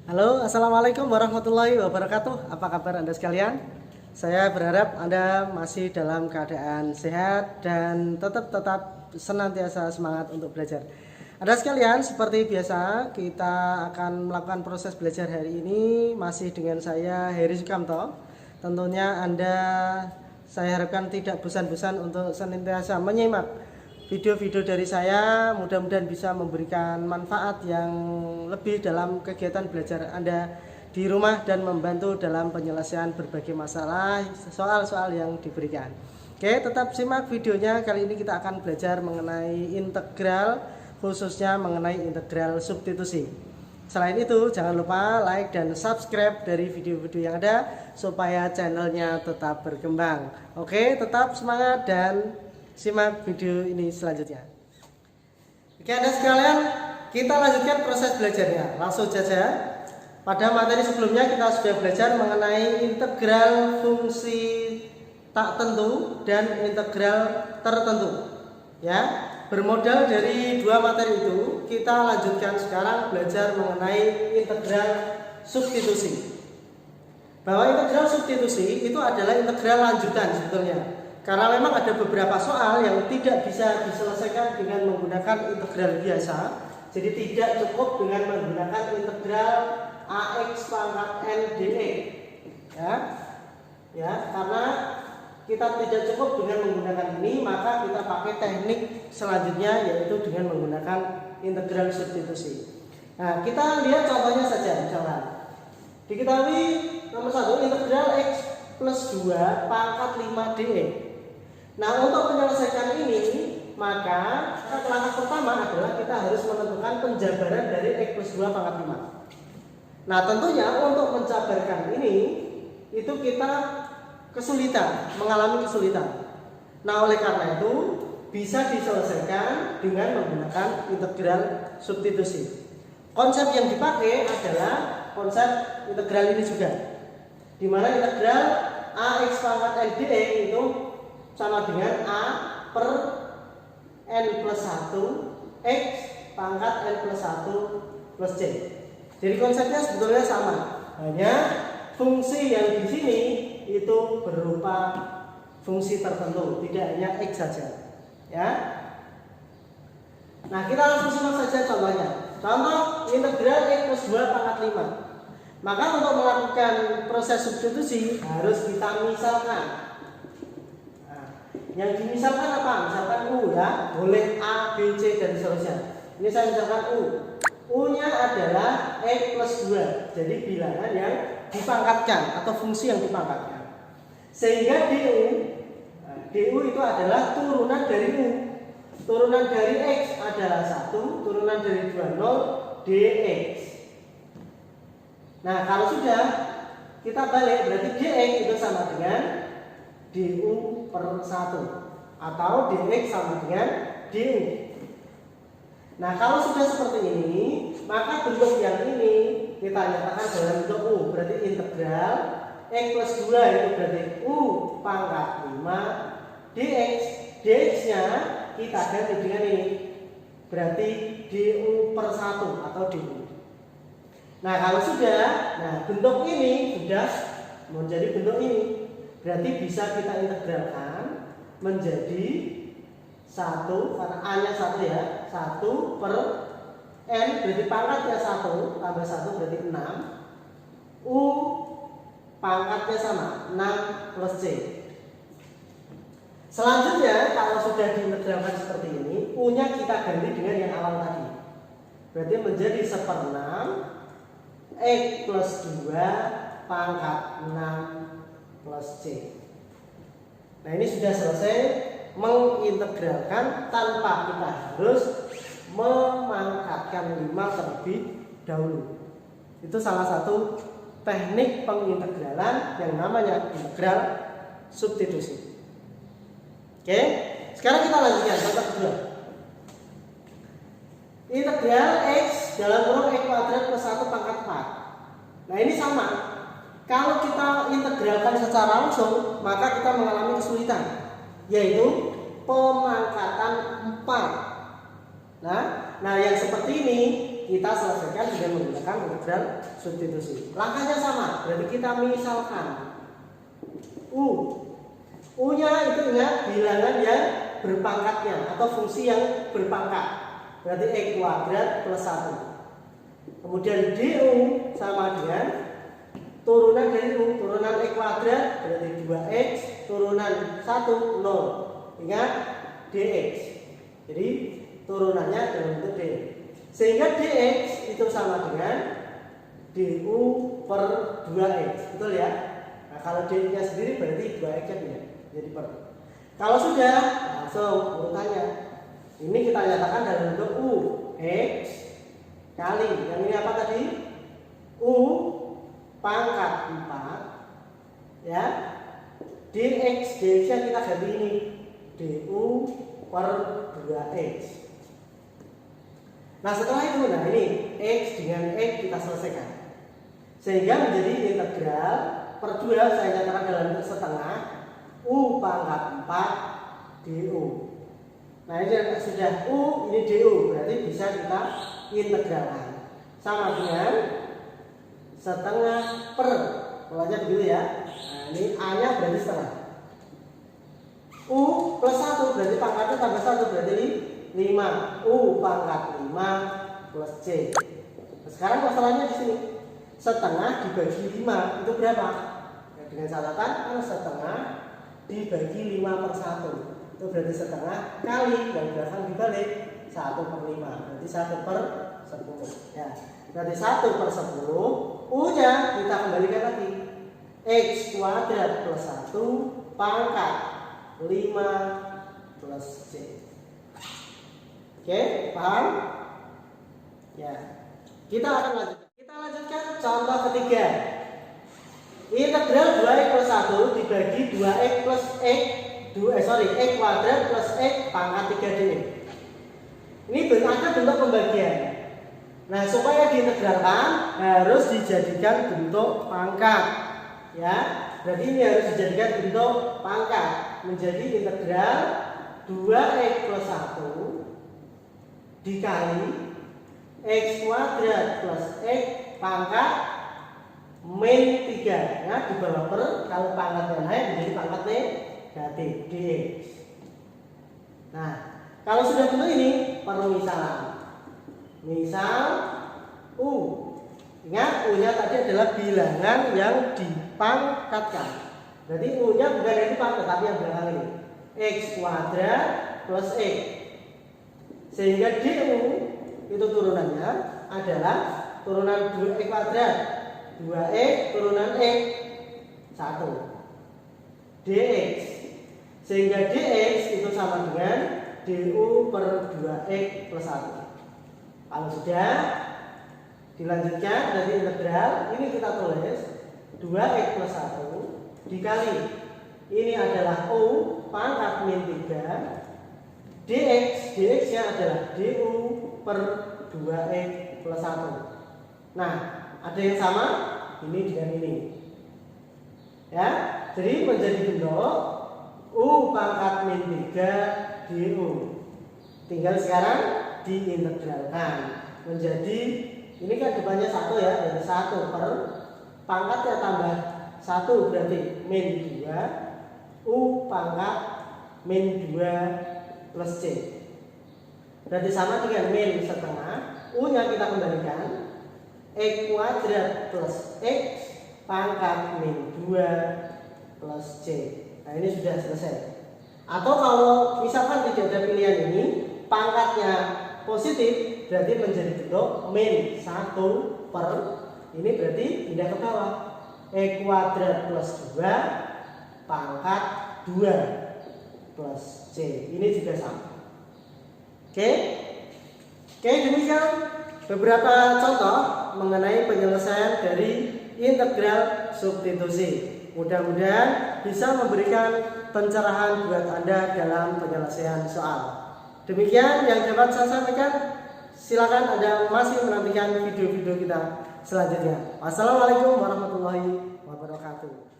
Halo, Assalamualaikum warahmatullahi wabarakatuh. Apa kabar Anda sekalian? Saya berharap Anda masih dalam keadaan sehat dan tetap senantiasa semangat untuk belajar. Anda sekalian, seperti biasa kita akan melakukan proses belajar hari ini masih dengan saya Heri Sukamto. Tentunya saya harapkan tidak bosan-bosan untuk senantiasa menyimak video-video dari saya, mudah-mudahan bisa memberikan manfaat yang lebih dalam kegiatan belajar Anda di rumah dan membantu dalam penyelesaian berbagai masalah soal-soal yang diberikan. Oke, tetap simak videonya. Kali ini kita akan belajar mengenai integral, khususnya mengenai integral substitusi. Selain itu, jangan lupa like dan subscribe dari video-video yang ada supaya channelnya tetap berkembang. Oke, tetap semangat dan simak video ini selanjutnya. Oke Anda sekalian, kita lanjutkan proses belajarnya. Langsung saja. Pada materi sebelumnya kita sudah belajar mengenai integral fungsi tak tentu dan integral tertentu. Ya, bermodal dari dua materi itu, kita lanjutkan sekarang belajar mengenai integral substitusi. Bahwa integral substitusi itu adalah integral lanjutan sebetulnya. Karena memang ada beberapa soal yang tidak bisa diselesaikan dengan menggunakan integral biasa. Jadi tidak cukup dengan menggunakan integral AX pangkat N dx. Karena kita tidak cukup dengan menggunakan ini, maka kita pakai teknik selanjutnya yaitu dengan menggunakan integral substitusi. Nah, kita lihat contohnya saja misalkan. Diketahui nomor 1 integral X plus 2 pangkat 5 dx. Nah, untuk menyelesaikan ini, maka langkah pertama adalah kita harus menentukan penjabaran dari X plus 2 pangkat 5. Nah, tentunya untuk menjabarkan ini, itu kita mengalami kesulitan. Nah, oleh karena itu, bisa diselesaikan dengan menggunakan integral substitusi. Konsep yang dipakai adalah konsep integral ini juga, di mana integral AX pangkat N dx itu sama dengan A per N plus 1 X pangkat N plus 1 plus C. Jadi konsepnya sebetulnya sama, hanya fungsi yang di sini itu berupa fungsi tertentu, tidak hanya X saja. Ya. Nah, kita langsung simak saja contohnya. Contoh integral X plus 2 pangkat 5. Maka untuk melakukan proses substitusi harus kita misalkan. Yang dimisalkan apa? Misalkan U ya, boleh A, B, C dan seterusnya. Ini saya misalkan U. U-nya adalah X plus 2. Jadi bilangan yang dipangkatkan atau fungsi yang dipangkatkan. Sehingga DU itu adalah turunan dari U. Turunan dari X adalah 1, turunan dari 2 0 dx. Nah, kalau sudah kita balik berarti dx itu sama dengan du per 1 atau dx sama dengan du. Nah, kalau sudah seperti ini, maka bentuk yang ini kita nyatakan dalam bentuk u, berarti integral x plus 2 itu berarti u pangkat 5 dx nya kita ganti dengan ini, berarti du per 1 atau du. Nah, kalau sudah, bentuk ini sudah menjadi bentuk ini, berarti bisa kita integralkan menjadi 1, karena A-nya 1 ya, 1 per N berarti pangkatnya 1 tambah 1 berarti 6. U pangkatnya sama, 6 plus C. Selanjutnya kalau sudah diintegralkan seperti ini, U-nya kita ganti dengan yang awal tadi. Berarti menjadi 1/6 X plus 2 pangkat 6 plus C. Nah, ini sudah selesai mengintegralkan tanpa kita harus memangkatkan 5 terlebih dahulu. Itu salah satu teknik pengintegralan yang namanya integral substitusi. Oke, sekarang kita lanjutkan contoh kedua. Integral X dalam kurung X kuadrat plus 1 pangkat 4. Nah, ini sama. Kalau kita integralkan secara langsung, maka kita mengalami kesulitan, yaitu pemangkatan 4. Nah, yang seperti ini kita selesaikan dengan menggunakan integral substitusi. Langkahnya sama, berarti kita misalkan U-nya itu ingat bilangan yang berpangkatnya atau fungsi yang berpangkat. Berarti X kuadrat plus 1. Kemudian DU sama dengan turunan dari U, turunan X kuadrat berarti 2X, turunan 1, 0. Ingat DX. Jadi turunannya dalam bentuk D. Sehingga DX itu sama dengan DU per 2X. Betul ya? Nah, kalau D-nya sendiri berarti 2X-nya tidak. Jadi per. Kalau sudah, langsung urutannya. Ini kita nyatakan dalam bentuk U X kali. Yang ini apa tadi? U pangkat 4 ya. DX, DX-nya kita ganti ini DU per 2X. Nah setelah itu, nah ini X dengan X kita selesaikan sehingga menjadi integral per 2 saya nyatakan dalam bentuk setengah U pangkat 4 DU. Nah ini sudah U, ini DU, berarti bisa kita integralkan sama dengan setengah per, polanya begitu ya. Nah ini A nya berarti setengah, U plus 1 berarti pangkatnya tambah 1 berarti 5, U pangkat 5 plus C. Nah, sekarang masalahnya di sini setengah dibagi 5 itu berapa? Ya, dengan catatan kan setengah dibagi 5 per 1 itu berarti setengah kali yang belakang dibalik 1 per 5 berarti 1 per 10 ya. Berarti 1 per 10 U nya kita kembalikan lagi X kuadrat plus 1 pangkat 5 plus C. Oke, paham? Ya. Kita akan lanjutkan. Kita lanjutkan contoh ketiga. Integral 2x plus 1 dibagi 2x plus x x kuadrat plus x pangkat 3dx. Ini ada bentuk pembagian. Nah, supaya diintegralkan harus dijadikan bentuk pangkat. Ya, berarti ini harus dijadikan bentuk pangkat menjadi integral 2x plus 1 dikali x kuadrat plus x pangkat min 3 ya, di bawah per, kalau pangkatnya naik menjadi pangkat negatif dx. Nah, kalau sudah bentuk ini permisalan. Misal U, ingat U nya tadi adalah bilangan yang dipangkatkan. Berarti U nya bukan yang dipangkat tapi yang belakang ini x kuadrat plus x. Sehingga DU itu turunannya adalah turunan 2x kuadrat 2x turunan x 1 dx. Sehingga dx itu sama dengan du per 2x plus 1. Kalau sudah dilanjutkan dari integral ini kita tulis 2x plus 1 dikali ini adalah U pangkat min 3 dx, dx nya adalah du per 2x plus 1. Nah, ada yang sama ini dengan ini ya, jadi menjadi bentuk U pangkat min 3 du. Tinggal sekarang diintegralkan menjadi, ini kan depannya 1 ya, dari 1 per pangkatnya tambah 1 berarti min 2 U pangkat min 2 plus C. Berarti sama dengan min setengah, U nya kita kembalikan x kuadrat plus x pangkat min 2 plus C. Nah ini sudah selesai. Atau kalau misalkan tidak ada pilihan ini, pangkatnya positif, berarti menjadi bentuk min 1 per, ini berarti pindah ke bawah x kuadrat plus 2 pangkat 2 plus C. Ini juga sama. Oke, demikian beberapa contoh mengenai penyelesaian dari integral substitusi. Mudah-mudahan bisa memberikan pencerahan buat Anda dalam penyelesaian soal. Demikian yang dapat saya sampaikan. Silakan Anda masih menantikan video-video kita selanjutnya. Wassalamualaikum warahmatullahi wabarakatuh.